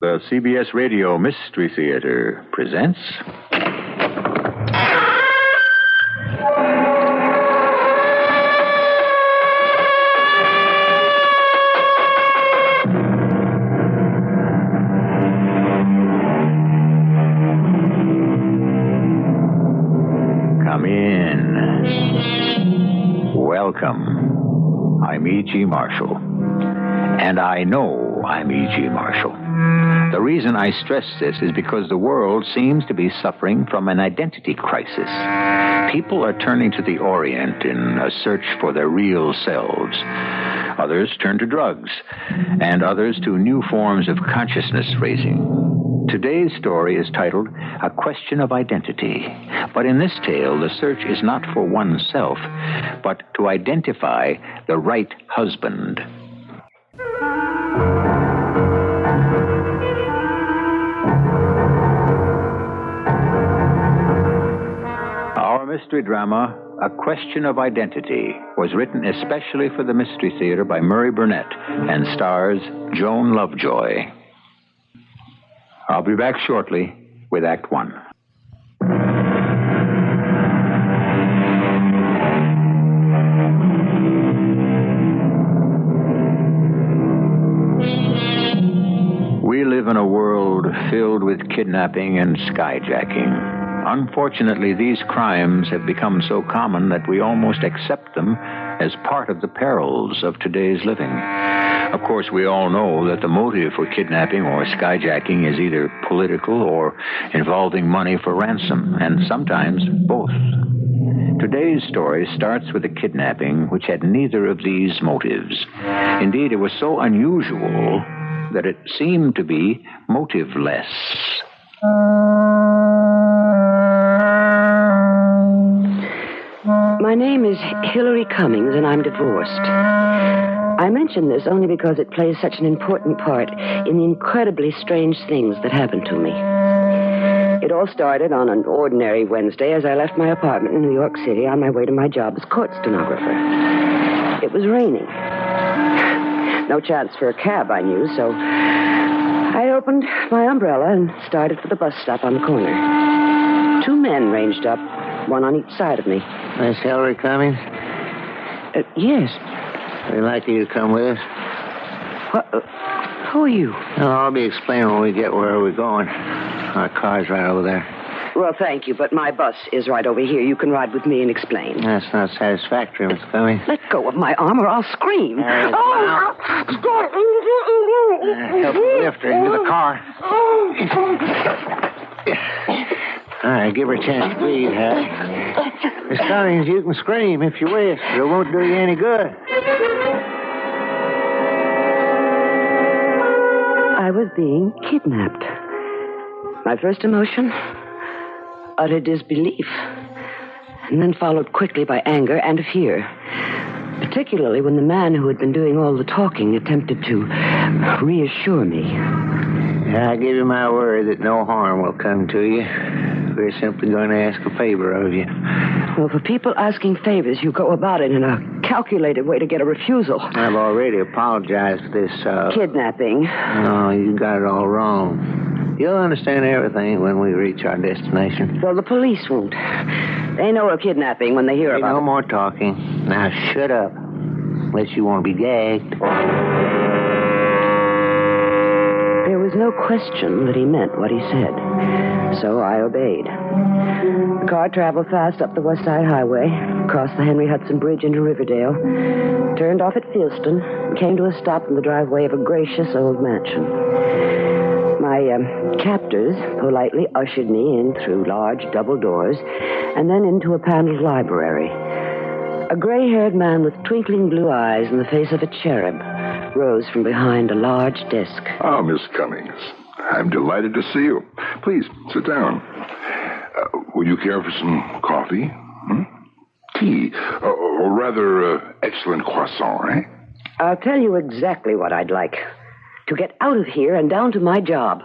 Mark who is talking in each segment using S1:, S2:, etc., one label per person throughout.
S1: The CBS Radio Mystery Theater presents... Come in. Welcome. I'm E.G. Marshall. And I know I'm E.G. Marshall. The reason I stress this is because the world seems to be suffering from an identity crisis. People are turning to the Orient in a search for their real selves. Others turn to drugs, and others to new forms of consciousness raising. Today's story is titled A Question of Identity. But in this tale, the search is not for oneself, but to identify the right husband. Our mystery drama, A Question of Identity, was written especially for the Mystery Theater by Murray Burnett and stars Joan Lovejoy. I'll be back shortly with Act One. We live in a world filled with kidnapping and skyjacking. Unfortunately, these crimes have become so common that we almost accept them as part of the perils of today's living. Of course, we all know that the motive for kidnapping or skyjacking is either political or involving money for ransom, and sometimes both. Today's story starts with a kidnapping which had neither of these motives. Indeed, it was so unusual that it seemed to be motiveless.
S2: My name is Hillary Cummings, and I'm divorced. I mention this only because it plays such an important part in the incredibly strange things that happened to me. It all started on an ordinary Wednesday as I left my apartment in New York City on my way to my job as court stenographer. It was raining. No chance for a cab, I knew, so I opened my umbrella and started for the bus stop on the corner. Two men ranged up, one on each side of me.
S3: Miss Hillary Cummings?
S2: Yes.
S3: We'd like you to come with us.
S2: What? Who are you?
S3: No, I'll be explaining when we get where we're going. Our car's right over there.
S2: Well, thank you, but my bus is right over here. You can ride with me and explain.
S3: That's not satisfactory, Miss Cummings.
S2: Let go of my arm or I'll scream.
S3: Help me lift her into the car. All right, give her a chance to breathe, huh? Miss Cummings, you can scream if you wish, but it won't do you any good.
S2: I was being kidnapped. My first emotion, utter disbelief, and then followed quickly by anger and fear, particularly when the man who had been doing all the talking attempted to reassure me.
S3: I give you my word that no harm will come to you. We're simply going to ask a favor of you.
S2: Well, for people asking favors, you go about it in a calculated way to get a refusal.
S3: I've already apologized for this,
S2: kidnapping.
S3: No, you got it all wrong. You'll understand everything when we reach our destination.
S2: Well, the police won't. They know of kidnapping when they hear about it.
S3: No more talking. Now, shut up. Unless you want to be gagged.
S2: There was no question that he meant what he said, so I obeyed. The car traveled fast up the West Side Highway, crossed the Henry Hudson Bridge into Riverdale, turned off at Fieldston, and came to a stop in the driveway of a gracious old mansion. My captors politely ushered me in through large double doors and then into a paneled library. A gray-haired man with twinkling blue eyes and the face of a cherub rose from behind a large desk.
S4: Ah, Miss Cummings. I'm delighted to see you. Please, sit down. Would you care for some coffee? Tea? Or rather, excellent croissant, eh?
S2: I'll tell you exactly what I'd like. To get out of here and down to my job.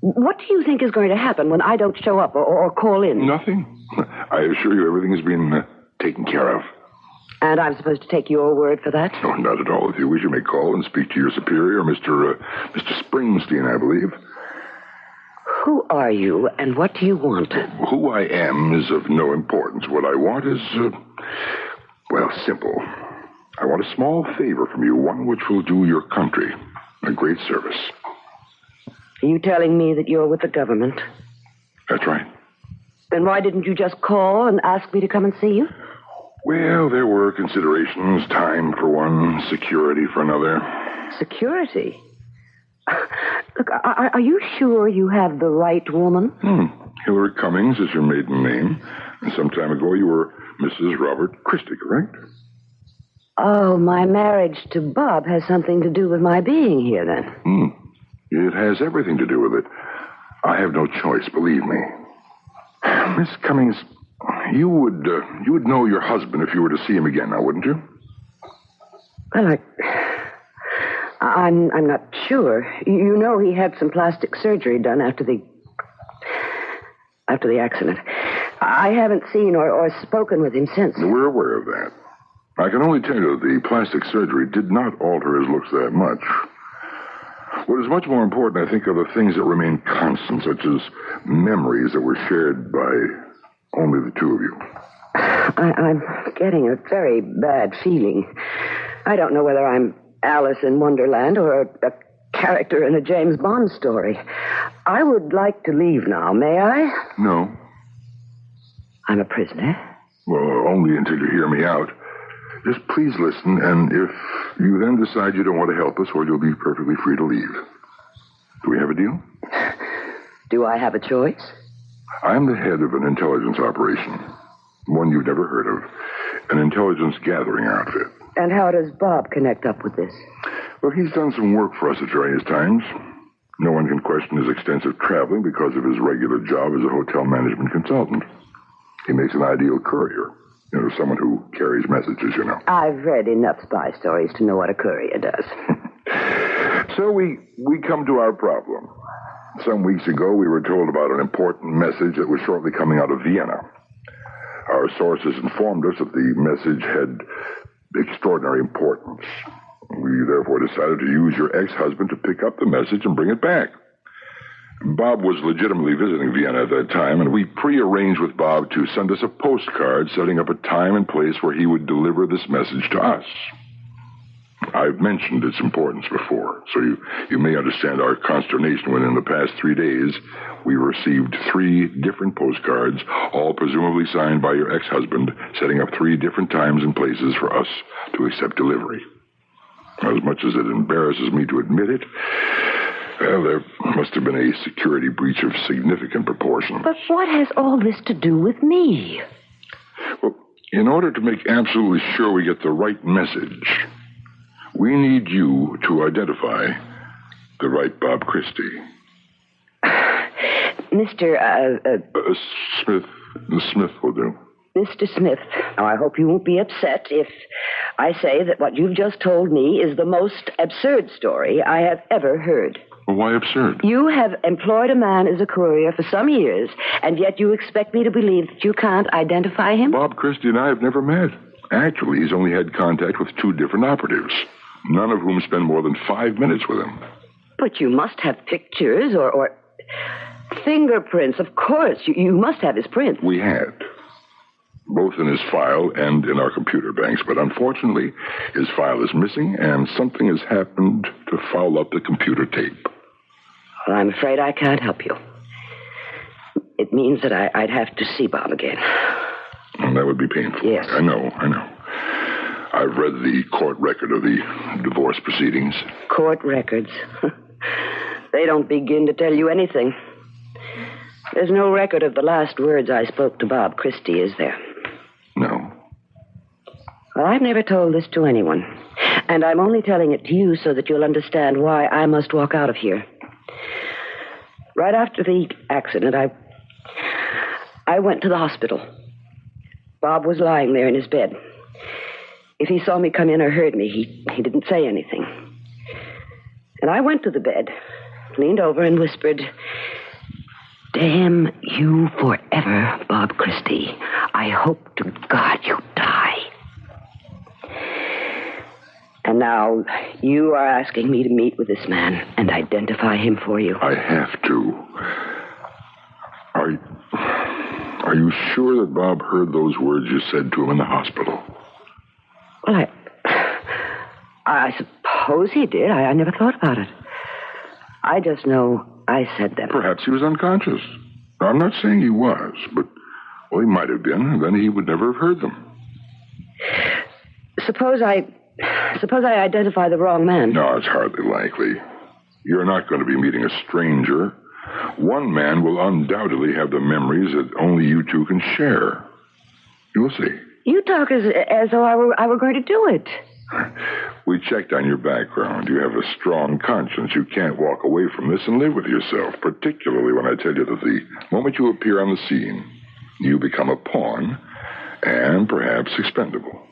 S2: What do you think is going to happen when I don't show up or call in?
S4: Nothing. I assure you everything has been taken care of.
S2: And I'm supposed to take your word for that?
S4: No, not at all. If you wish, you may call and speak to your superior, Mr. Springsteen, I believe.
S2: Who are you, and what do you want?
S4: Who I am is of no importance. What I want is, simple. I want a small favor from you, one which will do your country a great service.
S2: Are you telling me that you're with the government?
S4: That's right.
S2: Then why didn't you just call and ask me to come and see you?
S4: Well, there were considerations. Time for one, security for another.
S2: Security? Look, are you sure you have the right woman?
S4: Hillary Cummings is your maiden name. And some time ago you were Mrs. Robert Christie, correct?
S2: Oh, my marriage to Bob has something to do with my being here, then.
S4: It has everything to do with it. I have no choice, believe me. Miss Cummings, you would know your husband if you were to see him again, now, wouldn't you?
S2: Well, I'm not sure. You know he had some plastic surgery done after the accident. I haven't seen or spoken with him since.
S4: We're aware of that. I can only tell you that the plastic surgery did not alter his looks that much. What is much more important, I think, are the things that remain constant, such as memories that were shared by only the two of you.
S2: I'm getting a very bad feeling. I don't know whether I'm Alice in Wonderland or a character in a James Bond story. I would like to leave now, may I?
S4: No.
S2: I'm a prisoner?
S4: Well, only until you hear me out. Just please listen, and if you then decide you don't want to help us, well, you'll be perfectly free to leave. Do we have a deal?
S2: Do I have a choice?
S4: I'm the head of an intelligence operation. One you've never heard of. An intelligence gathering outfit.
S2: And how does Bob connect up with this?
S4: Well, he's done some work for us at various times. No one can question his extensive traveling because of his regular job as a hotel management consultant. He makes an ideal courier. You know, someone who carries messages, you know.
S2: I've read enough spy stories to know what a courier does.
S4: So we come to our problem. Some weeks ago, we were told about an important message that was shortly coming out of Vienna. Our sources informed us that the message had extraordinary importance. We therefore decided to use your ex-husband to pick up the message and bring it back. Bob was legitimately visiting Vienna at that time, and we prearranged with Bob to send us a postcard setting up a time and place where he would deliver this message to us. I've mentioned its importance before, so you may understand our consternation when in the past 3 days we received 3 different postcards, all presumably signed by your ex-husband, setting up 3 different times and places for us to accept delivery. As much as it embarrasses me to admit it, well, there must have been a security breach of significant proportions.
S2: But what has all this to do with me?
S4: Well, in order to make absolutely sure we get the right message, we need you to identify the right Bob Christie.
S2: Mr.
S4: Smith. Smith will do.
S2: Mr. Smith, now I hope you won't be upset if I say that what you've just told me is the most absurd story I have ever heard.
S4: Well, why absurd?
S2: You have employed a man as a courier for some years, and yet you expect me to believe that you can't identify him?
S4: Bob Christie and I have never met. Actually, he's only had contact with 2 different operatives, none of whom spend more than 5 minutes with him.
S2: But you must have pictures or fingerprints, of course. You must have his prints.
S4: We had. Both in his file and in our computer banks, but unfortunately, his file is missing, and something has happened to foul up the computer tape.
S2: Well, I'm afraid I can't help you. It means that I'd have to see Bob again.
S4: And that would be painful.
S2: Yes.
S4: I know. I've read the court record of the divorce proceedings.
S2: Court records? They don't begin to tell you anything. There's no record of the last words I spoke to Bob Christie, is there?
S4: No.
S2: Well, I've never told this to anyone. And I'm only telling it to you so that you'll understand why I must walk out of here. Right after the accident, I went to the hospital. Bob was lying there in his bed. If he saw me come in or heard me, he didn't say anything. And I went to the bed, leaned over and whispered, "Damn you forever, Bob Christie. I hope to God you die." And now you are asking me to meet with this man and identify him for you.
S4: I have to. Are you sure that Bob heard those words you said to him in the hospital?
S2: Well, I suppose he did. I never thought about it. I just know I said them.
S4: Perhaps he was unconscious. I'm not saying he was, but, well, he might have been, and then he would never have heard them.
S2: Suppose I identify the wrong man.
S4: No, it's hardly likely. You're not going to be meeting a stranger. One man will undoubtedly have the memories that only you two can share. You'll see.
S2: You talk as though I were going to do it.
S4: We checked on your background. You have a strong conscience. You can't walk away from this and live with yourself, particularly when I tell you that the moment you appear on the scene, you become a pawn and perhaps expendable.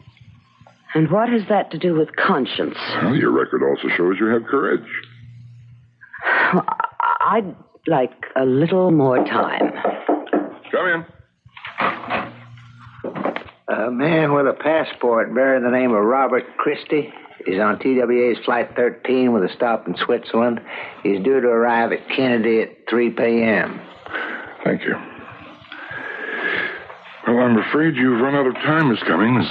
S2: And what has that to do with conscience?
S4: Well, your record also shows you have courage.
S2: I'd like a little more time.
S4: Come in.
S3: A man with a passport bearing the name of Robert Christie is on TWA's Flight 13 with a stop in Switzerland. He's due to arrive at Kennedy at 3 p.m.
S4: Thank you. Well, I'm afraid you've run out of time, Miss Cummings.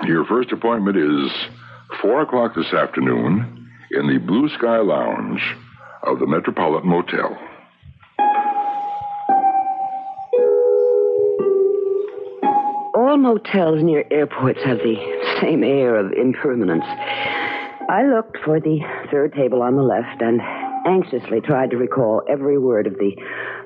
S4: Your first appointment is 4 o'clock this afternoon in the Blue Sky Lounge of the Metropolitan Motel.
S2: All motels near airports have the same air of impermanence. I looked for the third table on the left and anxiously tried to recall every word of the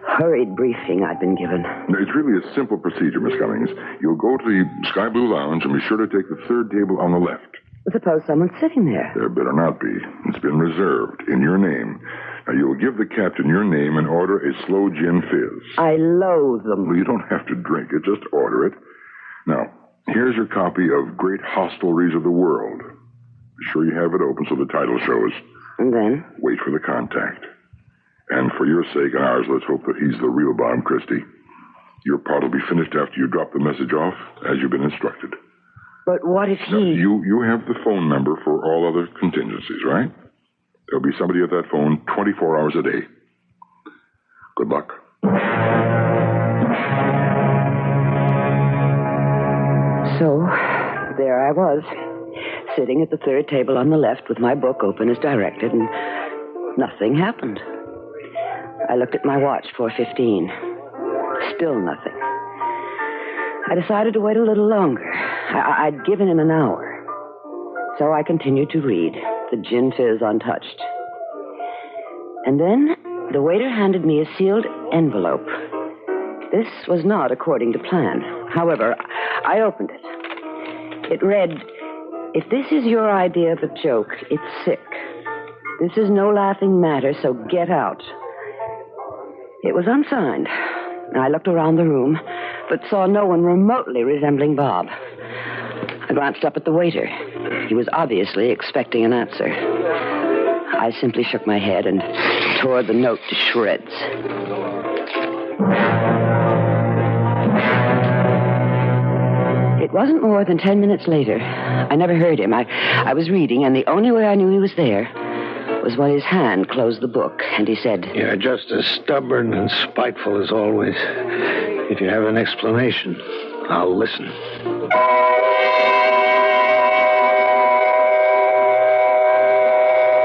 S2: hurried briefing I'd been given.
S4: It's really a simple procedure, Miss Cummings. You'll go to the Sky Blue Lounge and be sure to take the third table on the left.
S2: Suppose someone's sitting there.
S4: There better not be. It's been reserved in your name. Now, you'll give the captain your name and order a slow gin fizz.
S2: I loathe them.
S4: Well, you don't have to drink it. Just order it. Now, here's your copy of Great Hostelries of the World. Be sure you have it open so the title shows.
S2: And then?
S4: Wait for the contact. And for your sake and ours, let's hope that he's the real Bob Christie. Your part will be finished after you drop the message off, as you've been instructed.
S2: But what if he...
S4: Now, you have the phone number for all other contingencies, right? There'll be somebody at that phone 24 hours a day. Good luck.
S2: So, there I was, sitting at the third table on the left with my book open as directed, and nothing happened. I looked at my watch, 4:15. Still nothing. I decided to wait a little longer. I'd given him an hour. So I continued to read, the gin fizz untouched. And then the waiter handed me a sealed envelope. This was not according to plan. However, I opened it. It read, "If this is your idea of a joke, it's sick. This is no laughing matter, so get out." It was unsigned. I looked around the room, but saw no one remotely resembling Bob. I glanced up at the waiter. He was obviously expecting an answer. I simply shook my head and tore the note to shreds. It wasn't more than 10 minutes later. I never heard him. I was reading, and the only way I knew he was there was when his hand closed the book, and he said,
S3: You're just as stubborn and spiteful as always. If you have an explanation, I'll listen.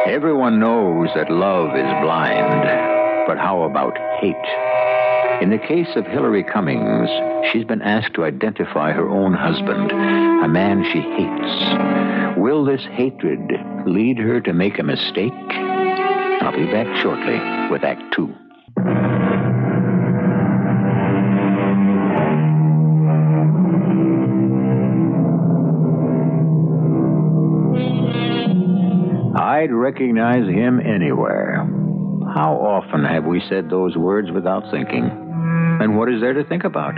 S1: Everyone knows that love is blind, but how about hate? In the case of Hillary Cummings, she's been asked to identify her own husband, a man she hates. Will this hatred lead her to make a mistake? I'll be back shortly with Act 2. I'd recognize him anywhere. How often have we said those words without thinking? And what is there to think about?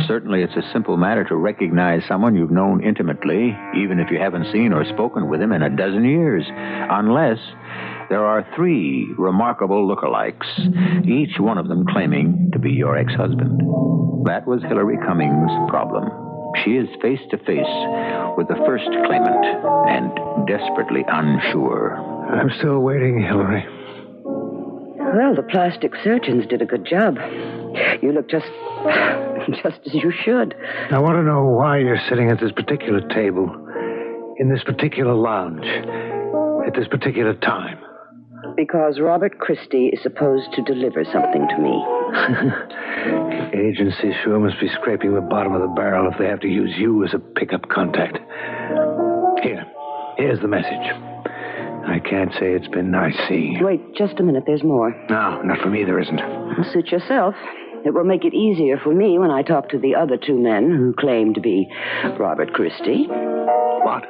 S1: Certainly it's a simple matter to recognize someone you've known intimately, even if you haven't seen or spoken with him in a dozen years, unless there are 3 remarkable lookalikes, each one of them claiming to be your ex-husband. That was Hillary Cummings' problem. she is face to face with the first claimant and desperately unsure.
S5: I'm still waiting, Hillary.
S2: Well, the plastic surgeons did a good job. You look just as you should.
S5: I want to know why you're sitting at this particular table, in this particular lounge, at this particular time.
S2: Because Robert Christie is supposed to deliver something to me.
S5: Agency sure must be scraping the bottom of the barrel if they have to use you as a pickup contact. Here's the message. I can't say it's been nice seeing you.
S2: Wait, just a minute. There's more.
S5: No, not for me, there isn't.
S2: Suit yourself. It will make it easier for me when I talk to the other two men who claim to be Robert Christie.
S5: What?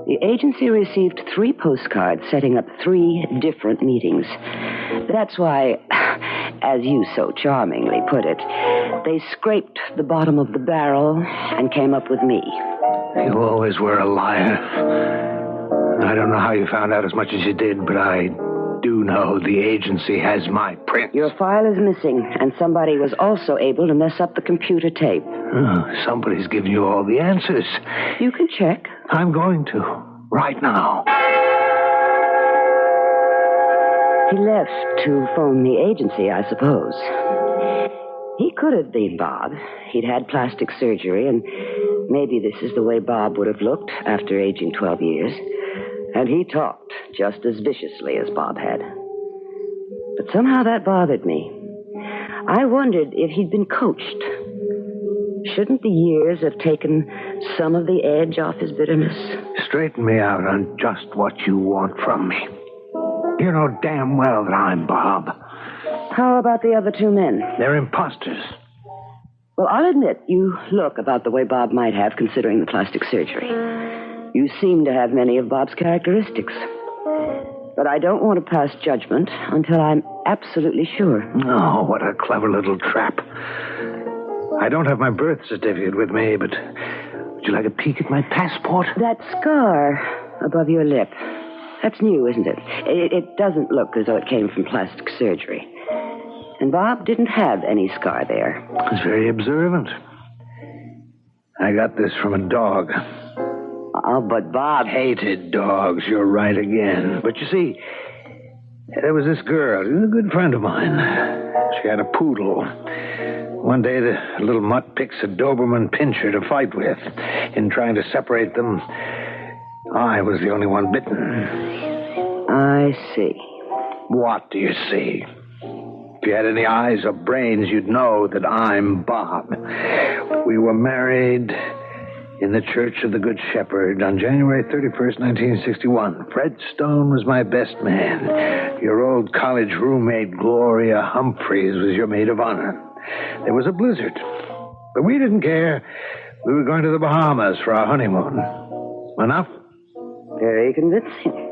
S2: The agency received 3 postcards setting up 3 different meetings. That's why, as you so charmingly put it, they scraped the bottom of the barrel and came up with me.
S5: You always were a liar. I don't know how you found out as much as you did, but I do know the agency has my prints.
S2: Your file is missing, and somebody was also able to mess up the computer tape.
S5: Oh, somebody's given you all the answers.
S2: You can check.
S5: I'm going to. Right now.
S2: He left to phone the agency, I suppose. He could have been Bob. He'd had plastic surgery, and maybe this is the way Bob would have looked after aging 12 years. And he talked just as viciously as Bob had. But somehow that bothered me. I wondered if he'd been coached. Shouldn't the years have taken some of the edge off his bitterness?
S5: Straighten me out on just what you want from me. You know damn well that I'm Bob.
S2: How about the other 2 men?
S5: They're imposters.
S2: Well, I'll admit you look about the way Bob might have, considering the plastic surgery. You seem to have many of Bob's characteristics. But I don't want to pass judgment until I'm absolutely sure.
S5: Oh, what a clever little trap. I don't have my birth certificate with me, but would you like a peek at my passport?
S2: That scar above your lip, that's new, isn't it? It doesn't look as though it came from plastic surgery. And Bob didn't have any scar there.
S5: He's very observant. I got this from a dog.
S2: Oh, but Bob
S5: Hated dogs, you're right again. But you see, there was this girl, she was a good friend of mine. She had a poodle. One day, the little mutt picks a Doberman pinscher to fight with. In trying to separate them, I was the only one bitten.
S2: I see.
S5: What do you see? If you had any eyes or brains, you'd know that I'm Bob. We were married in the Church of the Good Shepherd on January 31st, 1961. Fred Stone was my best man. Your old college roommate, Gloria Humphreys, was your maid of honor. There was a blizzard, but we didn't care. We were going to the Bahamas for our honeymoon. Enough?
S2: Very convincing.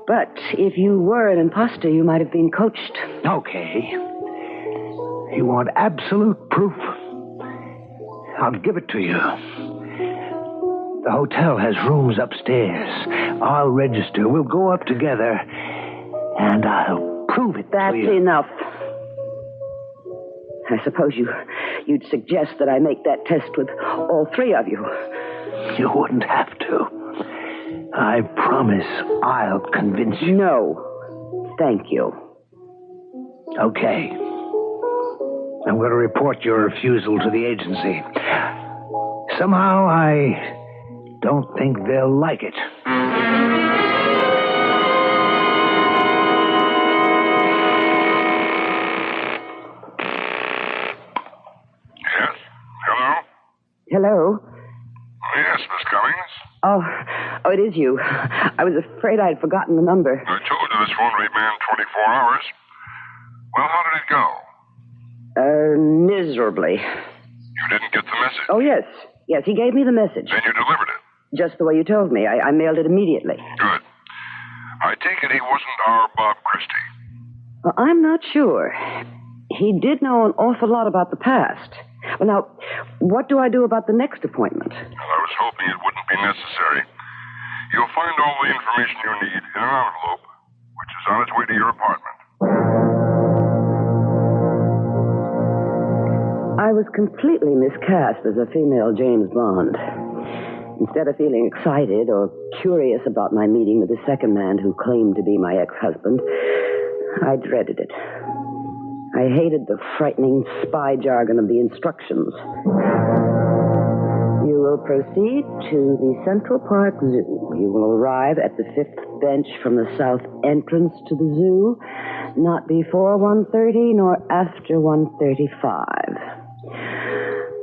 S2: But if you were an imposter, you might have been coached.
S5: Okay. You want absolute proof? I'll give it to you. The hotel has rooms upstairs. I'll register. We'll go up together, and I'll prove it
S2: That's
S5: to you.
S2: enough. I suppose you'd suggest that I make that test with all 3 of you.
S5: You wouldn't have to. I promise I'll convince you.
S2: No. Thank you.
S5: Okay. I'm going to report your refusal to the agency. Somehow I don't think they'll like it.
S4: Yes? Hello?
S2: Hello?
S4: Yes, Miss Cummings.
S2: Oh, it is you. I was afraid I'd forgotten the number.
S4: I told you this phone remained 24 hours. Well, how did it go?
S2: Miserably.
S4: You didn't get the message.
S2: Oh, yes. Yes, he gave me the message.
S4: Then you delivered it.
S2: Just the way you told me. I mailed it immediately.
S4: Good. I take it he wasn't our Bob Christie.
S2: Well, I'm not sure. He did know an awful lot about the past. Well, now, what do I do about the next appointment?
S4: Well, I was hoping it wouldn't be necessary. You'll find all the information you need in an envelope, which is on its way to your apartment.
S2: I was completely miscast as a female James Bond. Instead of feeling excited or curious about my meeting with the second man who claimed to be my ex-husband, I dreaded it. I hated the frightening spy jargon of the instructions. You will proceed to the Central Park Zoo. You will arrive at the 5th bench from the south entrance to the zoo, not before 1:30 nor after 1:35.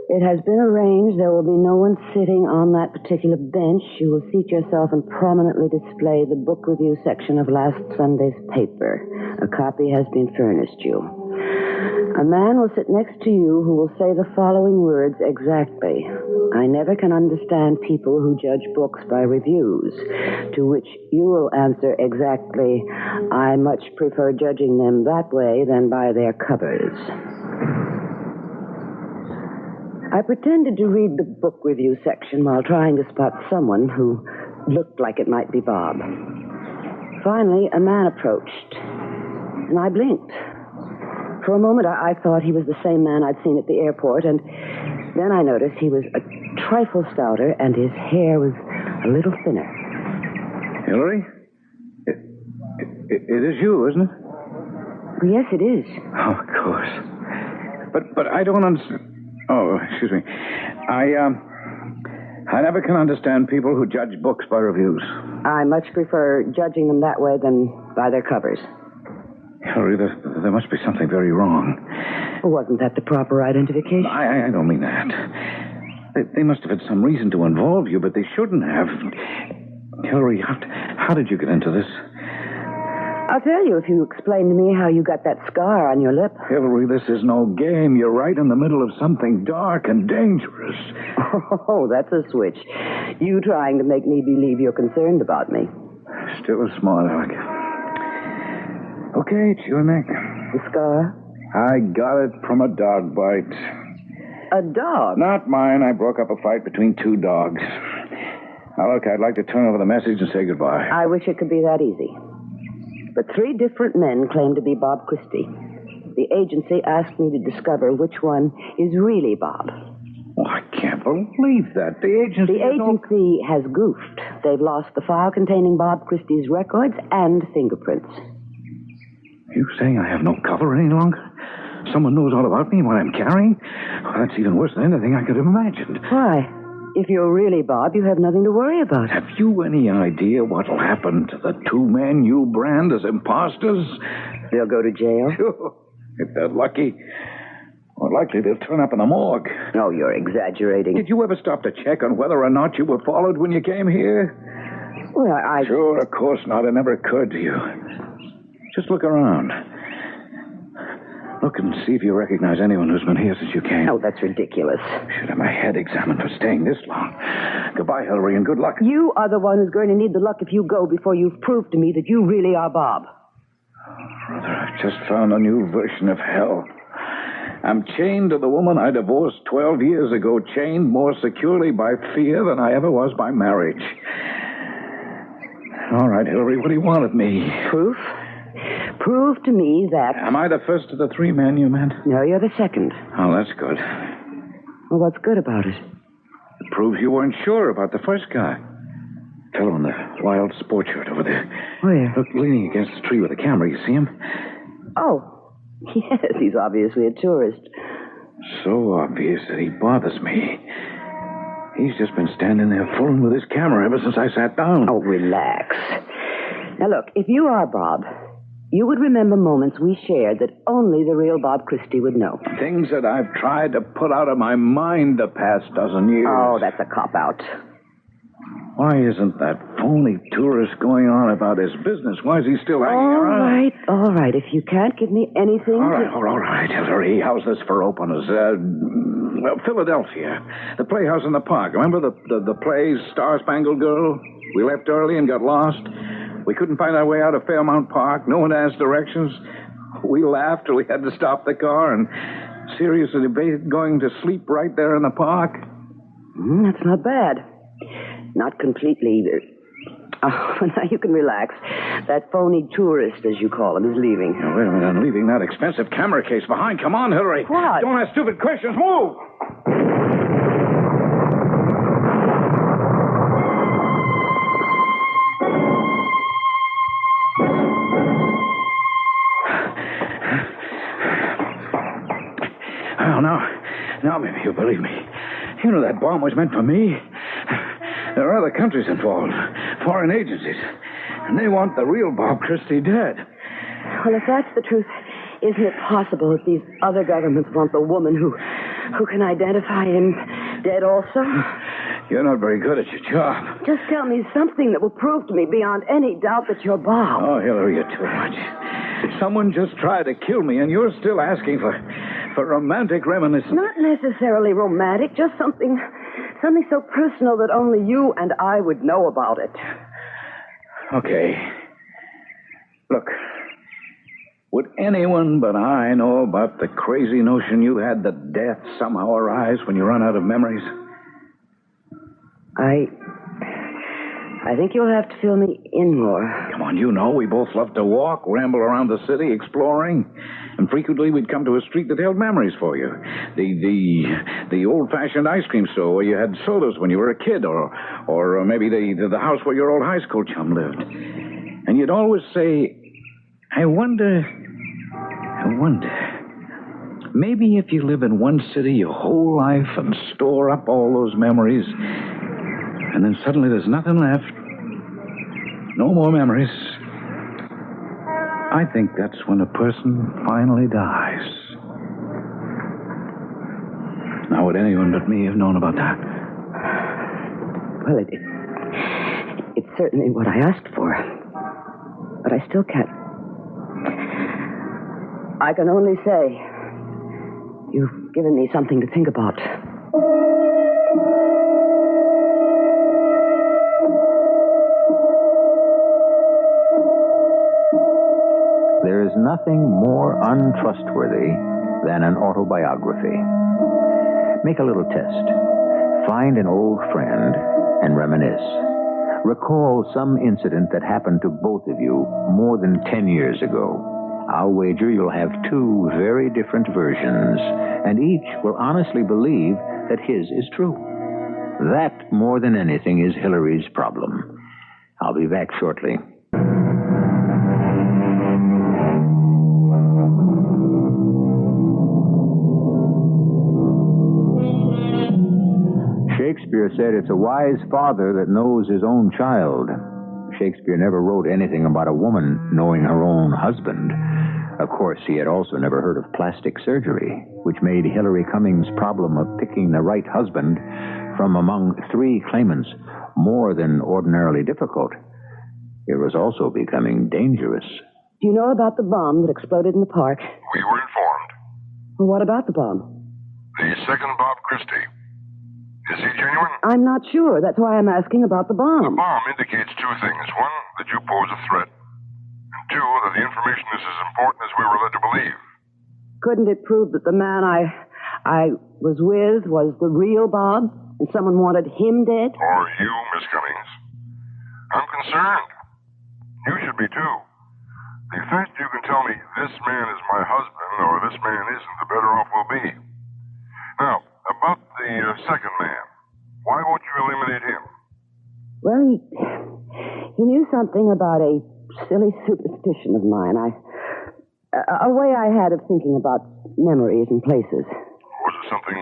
S2: It has been arranged there will be no one sitting on that particular bench. You will seat yourself and prominently display the book review section of last Sunday's paper. A copy has been furnished you. A man will sit next to you who will say the following words exactly. I never can understand people who judge books by reviews, to which you will answer exactly, I much prefer judging them that way than by their covers. I pretended to read the book review section while trying to spot someone who looked like it might be Bob. Finally, a man approached, and I blinked. For a moment, I thought he was the same man I'd seen at the airport, and then I noticed he was a trifle stouter, and his hair was a little thinner.
S5: Hillary? It is you, isn't it?
S2: Yes, it is.
S5: Oh, of course. But I don't understand. Oh, excuse me. I never can understand people who judge books by reviews.
S2: I much prefer judging them that way than by their covers.
S5: Hillary, there must be something very wrong.
S2: Wasn't that the proper identification?
S5: I don't mean that. They must have had some reason to involve you, but they shouldn't have. Hillary, how did you get into this?
S2: I'll tell you if you explain to me how you got that scar on your lip.
S5: Hillary, this is no game. You're right in the middle of something dark and dangerous.
S2: Oh, that's a switch. You trying to make me believe you're concerned about me.
S5: Still a small Alec. Okay, it's your neck.
S2: The scar?
S5: I got it from a dog bite.
S2: A dog?
S5: Not mine. I broke up a fight between two dogs. Now, look, I'd like to turn over the message and say goodbye.
S2: I wish it could be that easy. But 3 different men claim to be Bob Christie. The agency asked me to discover which one is really Bob.
S5: Oh, I can't believe that. The agency
S2: has goofed. They've lost the file containing Bob Christie's records and fingerprints.
S5: You saying I have no cover any longer? Someone knows all about me and what I'm carrying? Well, that's even worse than anything I could have imagined.
S2: Why? If you're really Bob, you have nothing to worry about.
S5: Have you any idea what'll happen to the 2 men you brand as imposters?
S2: They'll go to jail?
S5: Sure. If they're lucky. More likely they'll turn up in the morgue.
S2: Oh, you're exaggerating.
S5: Did you ever stop to check on whether or not you were followed when you came here?
S2: Well,
S5: Sure, of course not. It never occurred to you. Just look around. Look and see if you recognize anyone who's been here since you came.
S2: Oh, that's ridiculous.
S5: Should have my head examined for staying this long. Goodbye, Hillary, and good luck.
S2: You are the one who's going to need the luck if you go before you've proved to me that you really are Bob.
S5: Brother, I've just found a new version of hell. I'm chained to the woman I divorced 12 years ago, chained more securely by fear than I ever was by marriage. All right, Hillary, what do you want of me?
S2: Proof? Prove to me that...
S5: Am I the first of the 3 men you met?
S2: No, you're the second.
S5: Oh, that's good.
S2: Well, what's good about it?
S5: It proves you weren't sure about the first guy. Fellow in the wild sport shirt over there.
S2: Where?
S5: Look, leaning against the tree with a camera. You see him?
S2: Oh, yes, he's obviously a tourist.
S5: So obvious that he bothers me. He's just been standing there fooling with his camera ever since I sat down.
S2: Oh, relax. Now, look, if you are Bob, you would remember moments we shared that only the real Bob Christie would know.
S5: Things that I've tried to put out of my mind the past dozen years.
S2: Oh, that's a cop-out.
S5: Why isn't that phony tourist going on about his business? Why is he still hanging around?
S2: All right. If you can't give me anything...
S5: All right, Hillary. How's this for openers? Philadelphia. The playhouse in the park. Remember the play Star Spangled Girl? We left early and got lost. We couldn't find our way out of Fairmount Park. No one asked directions. We laughed till we had to stop the car and seriously debated going to sleep right there in the park.
S2: That's not bad. Not completely Oh, now you can relax. That phony tourist, as you call him, is leaving.
S5: Now, wait a minute. I'm leaving that expensive camera case behind. Come on, Hillary.
S2: What?
S5: Don't ask stupid questions. Move! Well, now maybe you'll believe me. You know that bomb was meant for me. There are other countries involved, foreign agencies, and they want the real Bob Christie dead.
S2: Well, if that's the truth, isn't it possible that these other governments want the woman who can identify him dead also?
S5: You're not very good at your job.
S2: Just tell me something that will prove to me beyond any doubt that you're Bob.
S5: Oh, Hillary, you're too much. Someone just tried to kill me, and you're still asking for romantic reminiscence.
S2: Not necessarily romantic, just something so personal that only you and I would know about it.
S5: Okay. Look, would anyone but I know about the crazy notion you had that death somehow arrives when you run out of memories?
S2: I think you'll have to fill me in more.
S5: Come on, you know, we both love to walk, ramble around the city, exploring. And frequently we'd come to a street that held memories for you. The old-fashioned ice cream store where you had sodas when you were a kid, or maybe the house where your old high school chum lived. And you'd always say, I wonder, maybe if you live in one city your whole life and store up all those memories, and then suddenly there's nothing left, no more memories, I think that's when a person finally dies. Now, would anyone but me have known about that?
S2: Well, it's certainly what I asked for. But I still can't. I can only say you've given me something to think about.
S1: There is nothing more untrustworthy than an autobiography. Make a little test. Find an old friend and reminisce. Recall some incident that happened to both of you more than 10 years ago. I'll wager you'll have two very different versions, and each will honestly believe that his is true. That, more than anything, is Hillary's problem. I'll be back shortly. Shakespeare said it's a wise father that knows his own child. Shakespeare never wrote anything about a woman knowing her own husband. Of course, he had also never heard of plastic surgery, which made Hillary Cummings' problem of picking the right husband from among three claimants more than ordinarily difficult. It was also becoming dangerous.
S2: Do you know about the bomb that exploded in the park?
S4: We were informed.
S2: Well, what about the bomb?
S4: The second Bob Christie. Is he genuine?
S2: I'm not sure. That's why I'm asking about the
S4: The
S2: bomb.
S4: bomb indicates two things. One, that you pose a threat. And two, that the information is as important as we were led to believe.
S2: Couldn't it prove that the man I was with was the real Bob, and someone wanted him dead?
S4: Or you, Miss Cummings. I'm concerned. You should be, too. The faster you can tell me this man is my husband or this man isn't, the better off we'll be. Now, about the second man. Why won't you eliminate him?
S2: Well, he knew something about a silly superstition of mine. A way I had of thinking about memories and places.
S4: Was it something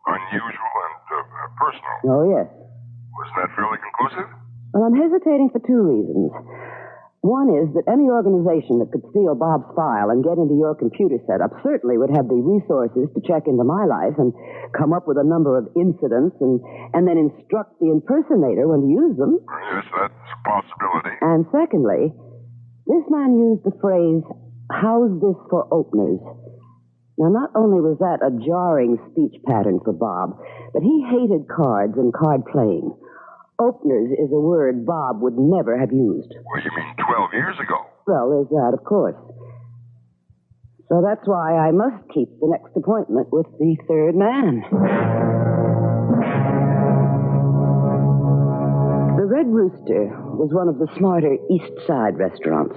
S4: unusual and personal?
S2: Oh, yes.
S4: Wasn't that fairly conclusive?
S2: Well, I'm hesitating for two reasons. One is that any organization that could steal Bob's file and get into your computer setup certainly would have the resources to check into my life and come up with a number of incidents and then instruct the impersonator when to use them.
S4: Yes, that's a possibility.
S2: And secondly, this man used the phrase, "How's this for openers?" Now, not only was that a jarring speech pattern for Bob, but he hated cards and card playing. Openers is a word Bob would never have used.
S4: Well, you mean 12 years ago?
S2: Well, there's that, of course. So that's why I must keep the next appointment with the third man. The Red Rooster was one of the smarter East Side restaurants.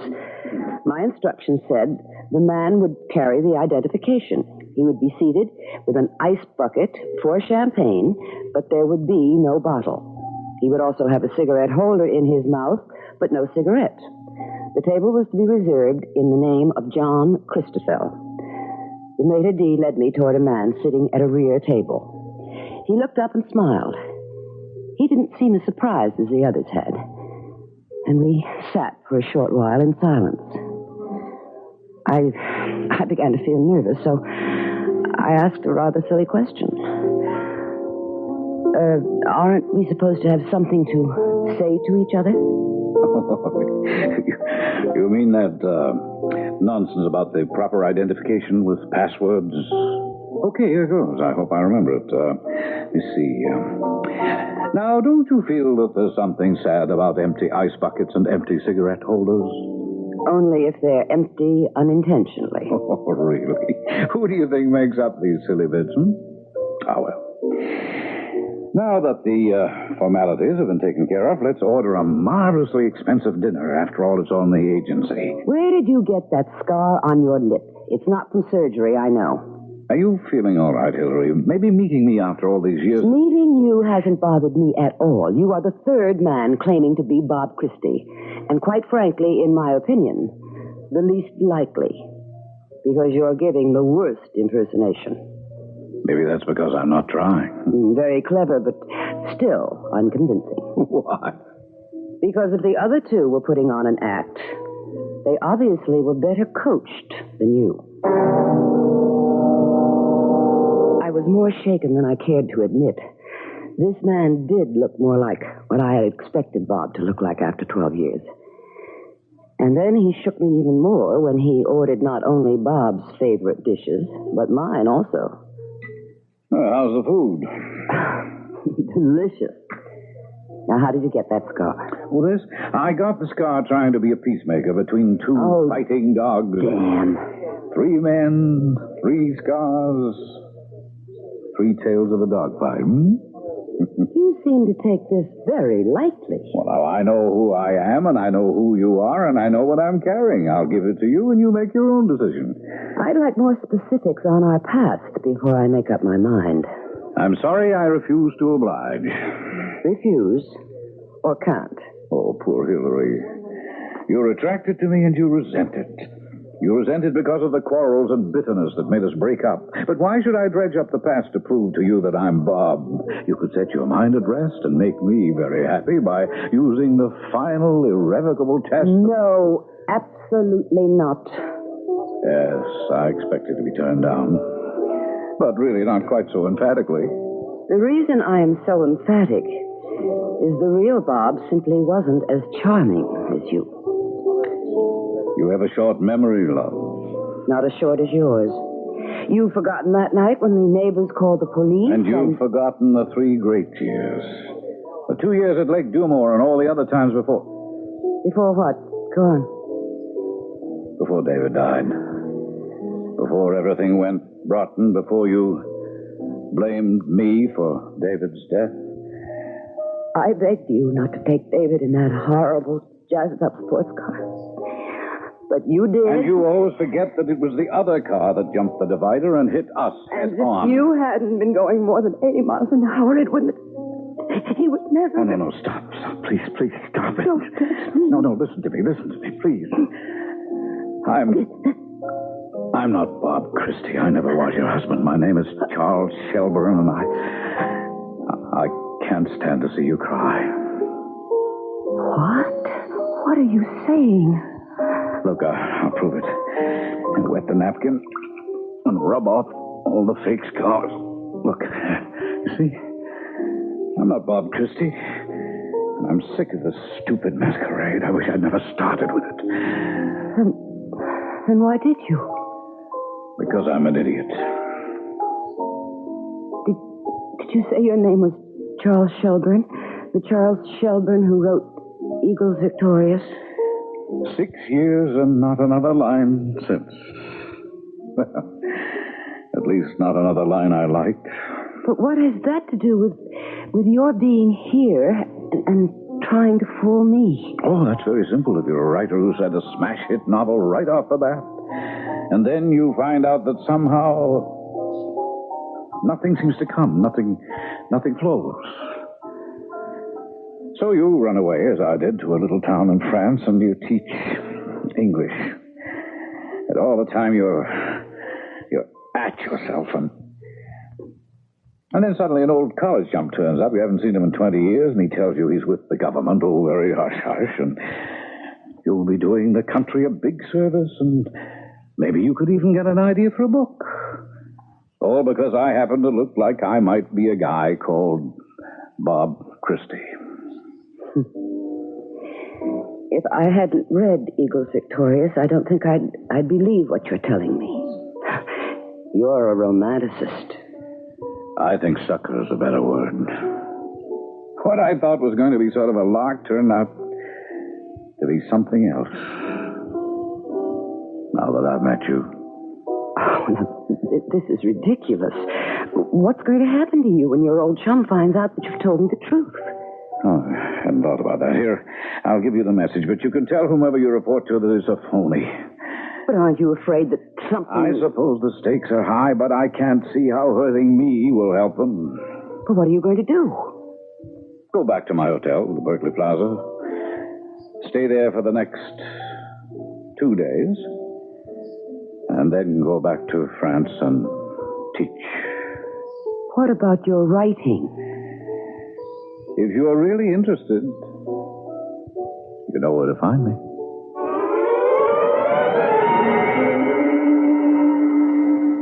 S2: My instructions said the man would carry the identification. He would be seated with an ice bucket for champagne, but there would be no bottle. He would also have a cigarette holder in his mouth, but no cigarette. The table was to be reserved in the name of John Christoffel. The maitre d' led me toward a man sitting at a rear table. He looked up and smiled. He didn't seem as surprised as the others had. And we sat for a short while in silence. I began to feel nervous, so I asked a rather silly question. Aren't we supposed to have something to say to each other?
S6: You mean that nonsense about the proper identification with passwords? Okay, here goes. I hope I remember it. Let me see. Now, don't you feel that there's something sad about empty ice buckets and empty cigarette holders?
S2: Only if they're empty unintentionally.
S6: Oh, really? Who do you think makes up these silly bits, Ah, well. Now that the formalities have been taken care of, let's order a marvelously expensive dinner. After all, it's on the agency.
S2: Where did you get that scar on your lip? It's not from surgery, I know.
S6: Are you feeling all right, Hillary? Maybe meeting me after all these years...
S2: Meeting you hasn't bothered me at all. You are the third man claiming to be Bob Christie. And quite frankly, in my opinion, the least likely. Because you're giving the worst impersonation.
S6: Maybe that's because I'm not trying.
S2: Very clever, but still unconvincing.
S6: Why?
S2: Because if the other two were putting on an act, they obviously were better coached than you. I was more shaken than I cared to admit. This man did look more like what I had expected Bob to look like after 12 years. And then he shook me even more when he ordered not only Bob's favorite dishes, but mine also.
S6: Well, how's the food?
S2: Delicious. Now, how did you get that scar?
S6: Well, I got the scar trying to be a peacemaker between two fighting dogs.
S2: Damn.
S6: 3 men, 3 scars, 3 tales of a dogfight.
S2: You seem to take this very lightly.
S6: Well, now, I know who I am, and I know who you are, and I know what I'm carrying. I'll give it to you, and you make your own decision.
S2: I'd like more specifics on our past before I make up my mind.
S6: I'm sorry I refuse to oblige.
S2: Refuse? Or can't?
S6: Oh, poor Hillary. You're attracted to me, and you resent it. You resent it because of the quarrels and bitterness that made us break up. But why should I dredge up the past to prove to you that I'm Bob? You could set your mind at rest and make me very happy by using the final, irrevocable test.
S2: No, absolutely not.
S6: Yes, I expected to be turned down. But really not quite so emphatically.
S2: The reason I am so emphatic is the real Bob simply wasn't as charming as you.
S6: You have a short memory, love.
S2: Not as short as yours. You've forgotten that night when the neighbors called the police.
S6: And you've forgotten the 3 great years. The 2 years at Lake Dumore and all the other times before.
S2: Before what? Go on.
S6: Before David died. Before everything went rotten. Before you blamed me for David's death.
S2: I begged you not to take David in that horrible jazzed-up sports car. But you did.
S6: And you always forget that it was the other car that jumped the divider and hit us head on.
S2: If you hadn't been going more than 80 miles an hour, it wouldn't... He would never...
S6: Oh, no, stop. Please, stop it.
S2: Don't touch me.
S6: No, listen to me, please. I'm not Bob Christie. I never was your husband. My name is Charles Shelburne, and I can't stand to see you cry.
S2: What? What are you saying?
S6: Look, I'll prove it. And wet the napkin and rub off all the fake scars. Look, you see? I'm not Bob Christie. And I'm sick of this stupid masquerade. I wish I'd never started with it.
S2: Then why did you?
S6: Because I'm an idiot.
S2: Did you say your name was Charles Shelburne? The Charles Shelburne who wrote Eagles Victorious?
S6: 6 years and not another line since. Well, at least not another line I liked.
S2: But what has that to do with your being here and trying to fool me?
S6: Oh, that's very simple if you're a writer who's had a smash hit novel right off the bat. And then you find out that somehow nothing seems to come, nothing flows. So you run away, as I did, to a little town in France, and you teach English. And all the time you're at yourself, and then suddenly an old college chum turns up. You haven't seen him in 20 years, and he tells you he's with the government. Oh, very hush-hush, and you'll be doing the country a big service, and maybe you could even get an idea for a book. All because I happen to look like I might be a guy called Bob Christie.
S2: If I hadn't read Eagles Victorious, I don't think I'd believe what you're telling me. You're a romanticist.
S6: I think sucker is a better word. What I thought was going to be sort of a lark turned out to be something else. Now that I've met you.
S2: Oh, no, this is ridiculous. What's going to happen to you when your old chum finds out that you've told me the truth?
S6: Oh, I hadn't thought about that. Here, I'll give you the message, but you can tell whomever you report to that it's a phony.
S2: But aren't you afraid that something...
S6: I suppose the stakes are high, but I can't see how hurting me will help them.
S2: But what are you going to do?
S6: Go back to my hotel, the Berkeley Plaza. Stay there for the next 2 days. And then go back to France and teach.
S2: What about your writing?
S6: If you are really interested, you know where to find me.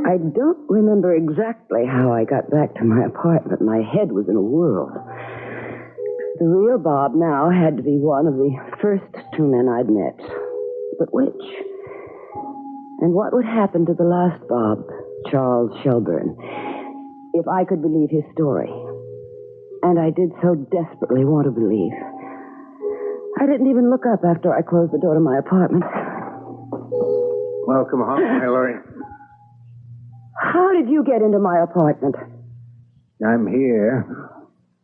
S2: I don't remember exactly how I got back to my apartment. My head was in a whirl. The real Bob now had to be one of the first two men I'd met. But which? And what would happen to the last Bob, Charles Shelburne, if I could believe his story? And I did so desperately want to believe. I didn't even look up after I closed the door to my apartment.
S5: Welcome home, Hillary.
S2: How did you get into my apartment?
S5: I'm here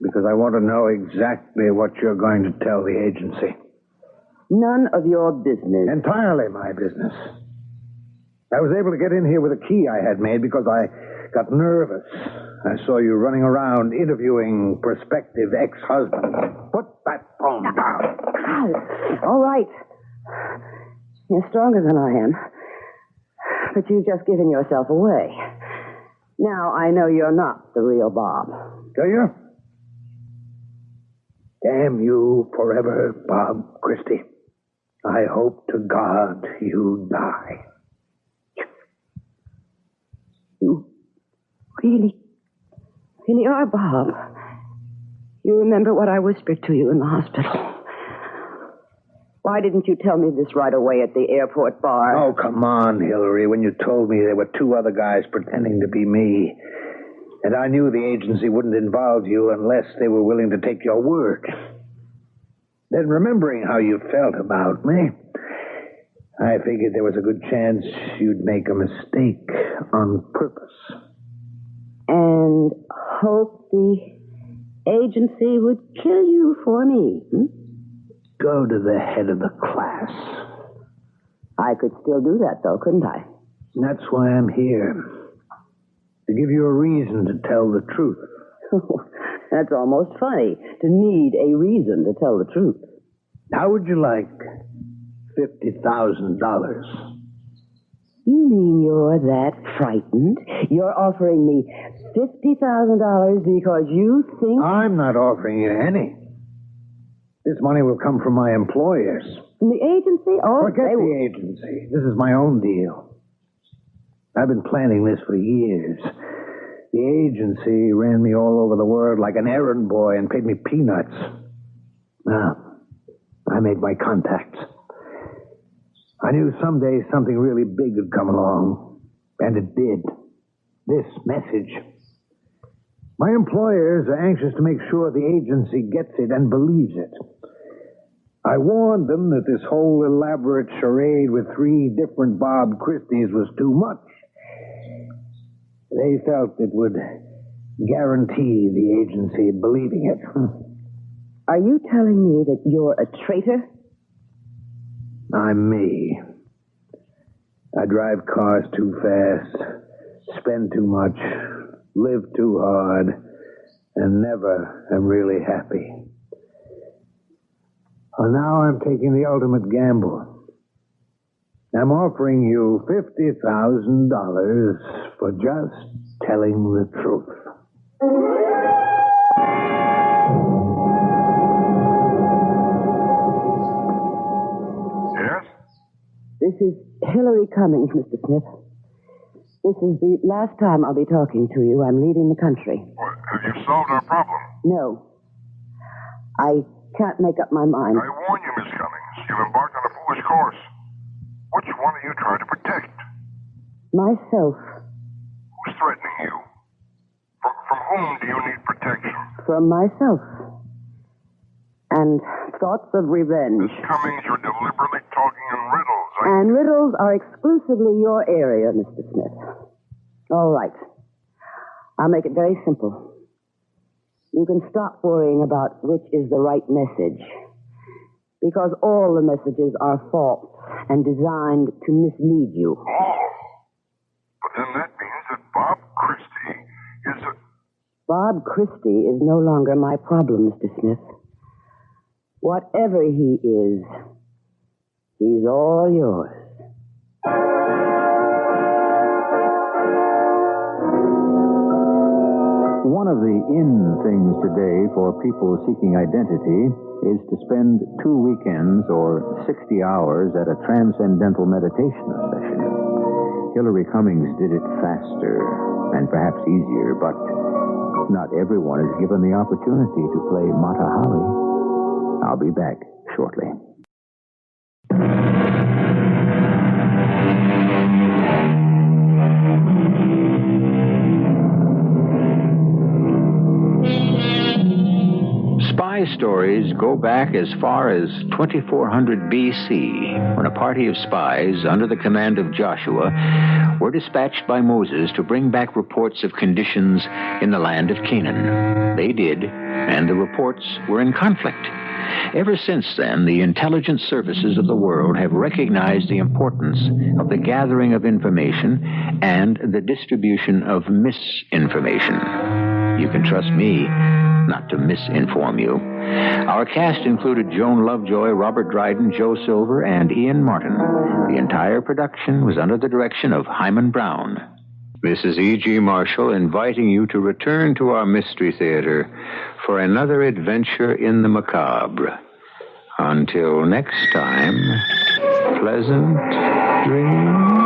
S5: because I want to know exactly what you're going to tell the agency.
S2: None of your business.
S5: Entirely my business. I was able to get in here with a key I had made because I got nervous. I saw you running around interviewing prospective ex-husbands. Put that phone down.
S2: All right. You're stronger than I am. But you've just given yourself away. Now I know you're not the real Bob.
S5: Do you? Damn you forever, Bob Christie. I hope to God you die.
S2: You really are Bob. You remember what I whispered to you in the hospital. Why didn't you tell me this right away at the airport bar?
S5: Oh, come on, Hillary. When you told me there were two other guys pretending to be me, and I knew the agency wouldn't involve you unless they were willing to take your word. Then, remembering how you felt about me, I figured there was a good chance you'd make a mistake on purpose.
S2: And hope the agency would kill you for me,
S5: Go to the head of the class.
S2: I could still do that, though, couldn't I?
S5: That's why I'm here. To give you a reason to tell the truth.
S2: That's almost funny, to need a reason to tell the truth.
S5: How would you like $50,000?
S2: You mean you're that frightened? You're offering me $50,000 because you think...
S5: I'm not offering you any. This money will come from my employers.
S2: From the agency? Oh,
S5: forget the agency. This is my own deal. I've been planning this for years. The agency ran me all over the world like an errand boy and paid me peanuts. Now, I made my contacts. I knew someday something really big would come along. And it did. This message. My employers are anxious to make sure the agency gets it and believes it. I warned them that this whole elaborate charade with 3 different Bob Christies was too much. They felt it would guarantee the agency believing it.
S2: Are you telling me that you're a traitor?
S5: I'm me. I drive cars too fast, spend too much, live too hard, and never am really happy. Well, now I'm taking the ultimate gamble. I'm offering you $50,000 for just telling the truth.
S4: Yes?
S2: This is Hillary Cummings, Mr. Smith. This is the last time I'll be talking to you. I'm leaving the country.
S4: What, have you solved our problem?
S2: No. I can't make up my mind.
S4: I warn you, Miss Cummings. You've embarked on a foolish course. Which one are you trying to protect?
S2: Myself.
S4: Who's threatening you? From whom do you need protection?
S2: From myself. And thoughts of revenge.
S4: Miss Cummings, you're deliberately talking in riddles.
S2: And riddles are exclusively your area, Mr. Smith. All right. I'll make it very simple. You can stop worrying about which is the right message. Because all the messages are false and designed to mislead you.
S4: Oh. But then that means that Bob Christie is a...
S2: Bob Christie is no longer my problem, Mr. Smith. Whatever he is, he's all yours.
S1: One of the in things today for people seeking identity is to spend 2 weekends or 60 hours at a transcendental meditation session. Hillary Cummings did it faster and perhaps easier, but not everyone is given the opportunity to play Mata Hari. I'll be back shortly. Spy stories go back as far as 2400 B.C., when a party of spies under the command of Joshua were dispatched by Moses to bring back reports of conditions in the land of Canaan. They did, and the reports were in conflict. Ever since then, the intelligence services of the world have recognized the importance of the gathering of information and the distribution of misinformation. You can trust me not to misinform you. Our cast included Joan Lovejoy, Robert Dryden, Joe Silver, and Ian Martin. The entire production was under the direction of Hyman Brown. This is E.G. Marshall inviting you to return to our Mystery Theater for another adventure in the macabre. Until next time, pleasant dreams.